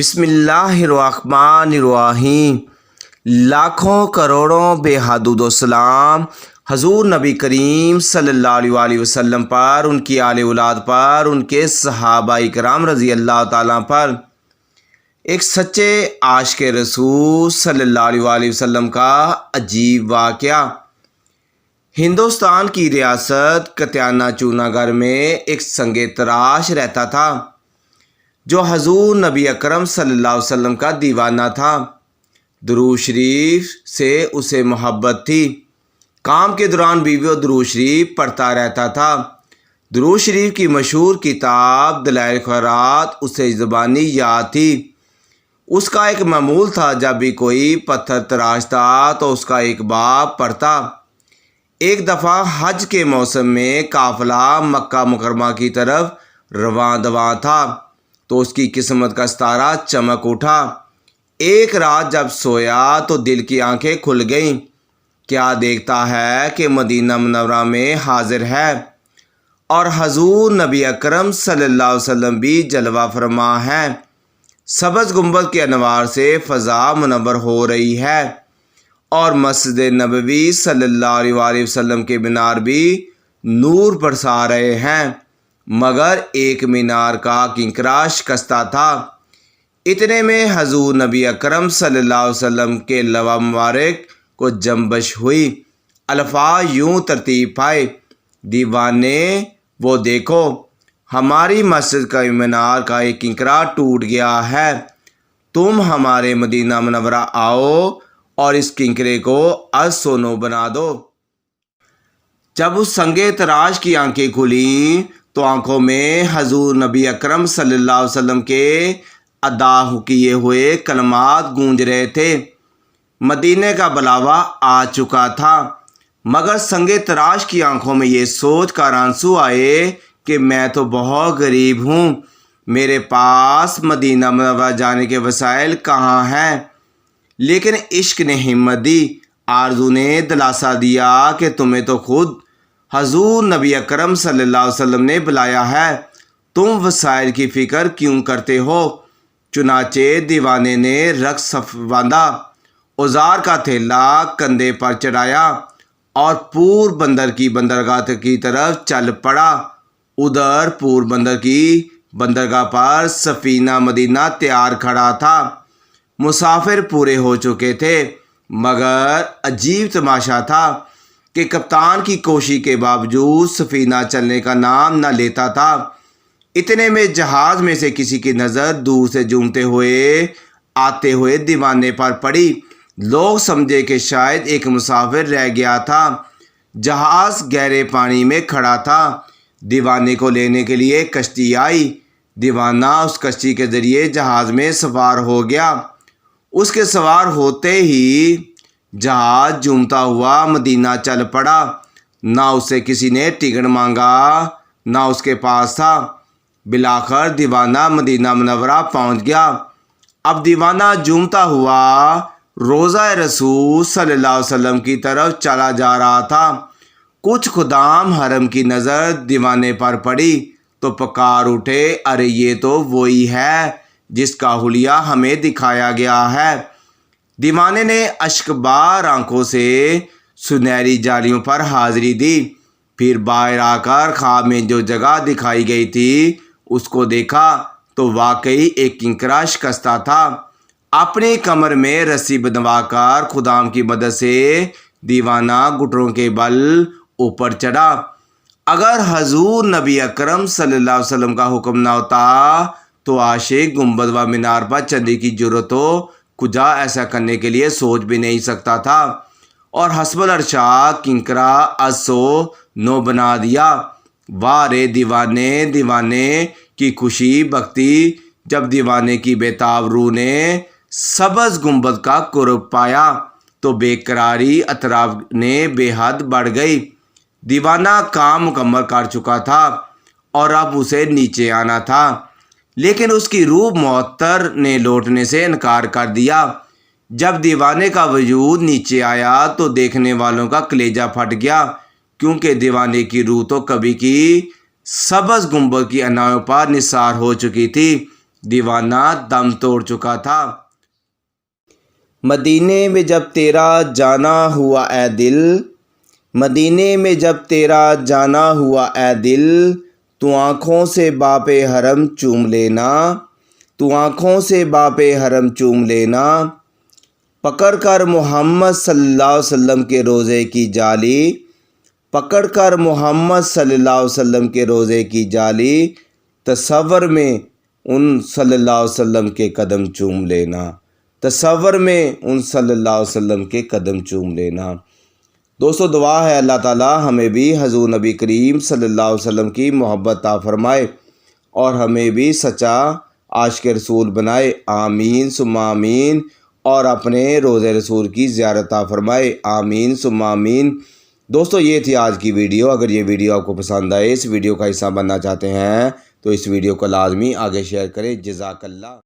بسم اللہ الرحمن الرحیم۔ لاکھوں کروڑوں بے حدود و سلام حضور نبی کریم صلی اللہ علیہ وسلم پر، ان کی آل اولاد پر، ان کے صحابہ کرام رضی اللہ تعالیٰ پر۔ ایک سچے عاشق رسول صلی اللہ علیہ وسلم کا عجیب واقعہ۔ ہندوستان کی ریاست کتیانہ چوناگڑھ میں ایک سنگ تراش رہتا تھا جو حضور نبی اکرم صلی اللہ علیہ وسلم کا دیوانہ تھا۔ درود شریف سے اسے محبت تھی۔ کام کے دوران بیوی درود شریف پڑھتا رہتا تھا۔ درود شریف کی مشہور کتاب دلائل خیرات اسے زبانی یاد تھی۔ اس کا ایک معمول تھا، جب بھی کوئی پتھر تراشتا تو اس کا ایک باب پڑھتا۔ ایک دفعہ حج کے موسم میں قافلہ مکہ مکرمہ کی طرف رواں تھا تو اس کی قسمت کا ستارہ چمک اٹھا۔ ایک رات جب سویا تو دل کی آنکھیں کھل گئیں۔ کیا دیکھتا ہے کہ مدینہ منورہ میں حاضر ہے اور حضور نبی اکرم صلی اللہ علیہ وسلم بھی جلوہ فرما ہے۔ سبز گنبد کے انوار سے فضا منور ہو رہی ہے اور مسجد نبوی صلی اللہ علیہ وسلم کے مینار بھی نور برسا رہے ہیں، مگر ایک مینار کا کنکرا شکستہ تھا۔ اتنے میں حضور نبی اکرم صلی اللہ علیہ وسلم کے لبِ مبارک کو جنبش ہوئی۔ الفاظ یوں ترتیب پائے: دیوانے وہ دیکھو، ہماری مسجد کا مینار کا ایک کنکرا ٹوٹ گیا ہے، تم ہمارے مدینہ منورہ آؤ اور اس کنکرے کو از و نو بنا دو۔ جب اس سنگ تراش کی آنکھیں کھلیں تو آنکھوں میں حضور نبی اکرم صلی اللہ علیہ وسلم کے ادا کیے ہوئے کلمات گونج رہے تھے۔ مدینے کا بلاوا آ چکا تھا، مگر سنگ تراش کی آنکھوں میں یہ سوچ کر آنسو آئے کہ میں تو بہت غریب ہوں، میرے پاس مدینہ منورہ جانے کے وسائل کہاں ہیں۔ لیکن عشق نے ہمت دی، آرزو نے دلاسا دیا کہ تمہیں تو خود حضور نبی اکرم صلی اللہ علیہ وسلم نے بلایا ہے، تم وسائل کی فکر کیوں کرتے ہو۔ چنانچہ دیوانے نے رقص باندھا، اوزار کا تھیلا کندھے پر چڑھایا اور پور بندر کی بندرگاہ کی طرف چل پڑا۔ ادھر پور بندر کی بندرگاہ پر سفینہ مدینہ تیار کھڑا تھا۔ مسافر پورے ہو چکے تھے، مگر عجیب تماشا تھا کہ کپتان کی کوشش کے باوجود سفینہ چلنے کا نام نہ لیتا تھا۔ اتنے میں جہاز میں سے کسی کی نظر دور سے جھومتے ہوئے آتے ہوئے دیوانے پر پڑی۔ لوگ سمجھے کہ شاید ایک مسافر رہ گیا تھا۔ جہاز گہرے پانی میں کھڑا تھا۔ دیوانے کو لینے کے لیے کشتی آئی۔ دیوانہ اس کشتی کے ذریعے جہاز میں سوار ہو گیا۔ اس کے سوار ہوتے ہی جہاز جھومتا ہوا مدینہ چل پڑا۔ نہ اسے کسی نے ٹکٹ مانگا، نہ اس کے پاس تھا۔ بالآخر دیوانہ مدینہ منورہ پہنچ گیا۔ اب دیوانہ جھومتا ہوا روضہ رسول صلی اللہ علیہ وسلم کی طرف چلا جا رہا تھا۔ کچھ خدام حرم کی نظر دیوانے پر پڑی تو پکار اٹھے، ارے یہ تو وہی ہے جس کا حلیہ ہمیں دکھایا گیا ہے۔ دیوانے نے اشک بار آنکھوں سے سنہری جالیوں پر حاضری دی، پھر باہر آ کر خواب میں جو جگہ دکھائی گئی تھی اس کو دیکھا تو واقعی ایک کنکرا شکستہ تھا۔ اپنی کمر میں رسی بندھوا کر خدام کی مدد سے دیوانہ گھٹنوں کے بل اوپر چڑھا۔ اگر حضور نبی اکرم صلی اللہ علیہ وسلم کا حکم نہ ہوتا تو عاشق گنبد و مینار پر چڑھنے کی جرأت ہو کجا ایسا کرنے کے لیے سوچ بھی نہیں سکتا تھا، اور حسب الارشاد کنکرا از و نو بنا دیا۔ واہ رے دیوانے، دیوانے کی خوشی بختی جب دیوانے کی بےتاب روح نے سبز گنبد کا قرب پایا تو بے قراری اطراف نے بے حد بڑھ گئی۔ دیوانہ کام مکمل کر چکا تھا اور اب اسے نیچے آنا تھا، لیکن اس کی روح معطر نے لوٹنے سے انکار کر دیا۔ جب دیوانے کا وجود نیچے آیا تو دیکھنے والوں کا کلیجہ پھٹ گیا، کیونکہ دیوانے کی روح تو کبھی کی سبز گنبد کی اناروں پر نثار ہو چکی تھی۔ دیوانہ دم توڑ چکا تھا۔ مدینے میں جب تیرا جانا ہوا اے دل، مدینے میں جب تیرا جانا ہوا اے دل، تو آنکھوں سے باپ حرم چوم لینا، تو آنکھوں سے باپ حرم چوم لینا، پکڑ کر محمد صلی اللہ علیہ وسلم کے روزے کی جالی، پکڑ کر محمد صلی اللہ علیہ وسلم کے روزے کی جالی، تصور میں ان صلی اللہ علیہ وسلم کے قدم چوم لینا، تصور میں ان صلی اللہ علیہ وسلم کے قدم چوم لینا۔ دوستو دعا ہے اللہ تعالی ہمیں بھی حضور نبی کریم صلی اللہ علیہ وسلم کی محبت عطا فرمائے اور ہمیں بھی سچا عاشق رسول بنائے، آمین ثم آمین، اور اپنے روزے رسول کی زیارت عطا فرمائے، آمین ثم آمین۔ دوستو یہ تھی آج کی ویڈیو۔ اگر یہ ویڈیو آپ کو پسند آئے، اس ویڈیو کا حصہ بننا چاہتے ہیں تو اس ویڈیو کو لازمی آگے شیئر کریں۔ جزاک اللہ۔